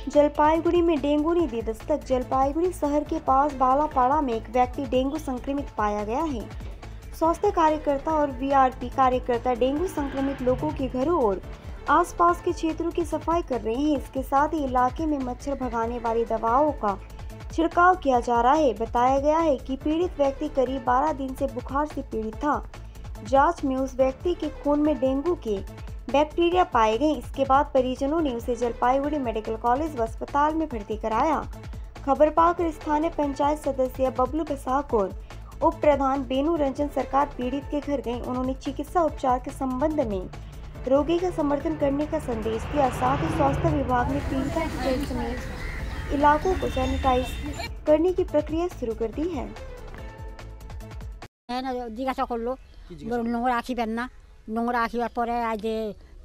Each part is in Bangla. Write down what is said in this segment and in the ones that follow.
जलपाईगुड़ी में डेंगू ने दी दस्तक। जलपाईगुड़ी शहर के पास बालापाड़ा में एक व्यक्ति डेंगू संक्रमित पाया गया है। स्वास्थ्य कार्यकर्ता और वीआरपी कार्यकर्ता डेंगू संक्रमित लोगों के घरों और आसपास के क्षेत्रों की सफाई कर रहे हैं। इसके साथ ही इलाके में मच्छर भगाने वाली दवाओं का छिड़काव किया जा रहा है। बताया गया है कि पीड़ित व्यक्ति करीब 12 दिन से बुखार से पीड़ित था। जांच में उस व्यक्ति के खून में डेंगू के बैक्टीरिया पाए गए। इसके बाद परिजनों ने उसे जलपाईगुड़ी मेडिकल कॉलेज व अस्पताल में भर्ती कराया। खबर पाकर स्थानीय पंचायत सदस्य बबलू बसाक और उप प्रधान बेनू रंजन सरकार पीड़ित के घर गए। उन्होंने चिकित्सा उपचार के संबंध में रोगी का समर्थन करने का संदेश दिया। साथ ही स्वास्थ्य विभाग ने पीड़िता के घर समेत इलाकों को सैनिटाइज करने की प्रक्रिया शुरू कर दी है। জিজ্ঞাসা করলো নোংরা রাখিবেন না, নোংরা রাখিবার পরে আজ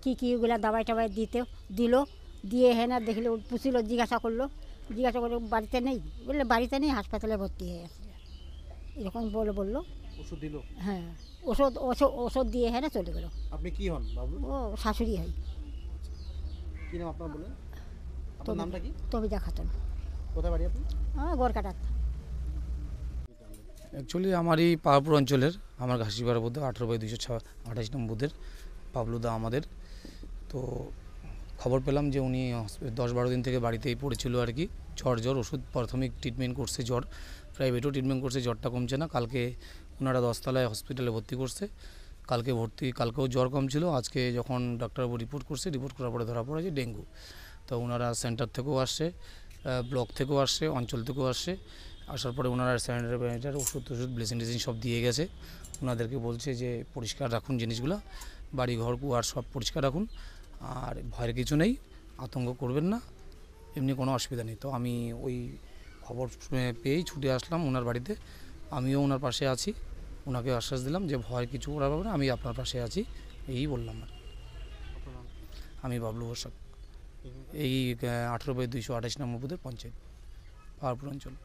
কীগুলা দাবাই টাবাই দিল দিয়ে না দেখলে পুষিল, জিজ্ঞাসা করলো বাড়িতে নেই, বললে বাড়িতে নেই, হাসপাতালে ভর্তি হয়ে আছে এরকম বললো। ওষুধ দিল? হ্যাঁ, ওষুধ দিয়ে না চলে গেল। আপনি কি হন বাবু? ও শাশুড়ি হয়। কি নাম আপনার বলেন? আপনার নামটা কি? তবিজা খাতুন। কোথায় বাড়ি আপনি? গড়কাটাত। অ্যাকচুয়ালি আমার এই পাহাড়পুর অঞ্চলের আমার ঘাসিপাড়া বুথে 18/228 নম্বর বুথের বাবলুদা আমাদের। তো খবর পেলাম যে উনি 10-12 দিন থেকে বাড়িতেই পড়েছিল আর কি। জ্বর ওষুধ প্রাথমিক ট্রিটমেন্ট করছে, জ্বর প্রাইভেটও ট্রিটমেন্ট করছে, জ্বরটা কমছে না। কালকে ওনারা 10 তলায় হসপিটালে ভর্তি করছে। কালকেও জ্বর কম ছিল। আজকে যখন ডাক্তারবাবু রিপোর্ট করার পরে ধরা পড়ে যে ডেঙ্গু। তো ওনারা সেন্টার থেকেও আসছে, ব্লক থেকেও আসছে, অঞ্চল থেকেও আসছে। আসার পরে ওনারা স্যানিটাইজার ওষুধ ব্লিচিং সব দিয়ে গেছে। ওনাদেরকে বলছে যে পরিষ্কার রাখুন জিনিসগুলো, বাড়িঘর কুয়ার সব পরিষ্কার রাখুন, আর ভয়ের কিছু নেই, আতঙ্ক করবেন না, এমনি কোনো অসুবিধা নেই। তো আমি ওই খবর পেয়েই ছুটে আসলাম ওনার বাড়িতে। আমিও ওনার পাশে আছি, ওনাকে আশ্বাস দিলাম যে ভয় কিছু করার ব্যাপারে আমি আপনার পাশে আছি, এই বললাম। আর আমি বাবলু বসাক, এই 18/228 নম্বর বুথের পঞ্চায়েত, পাহাড়পুর অঞ্চল।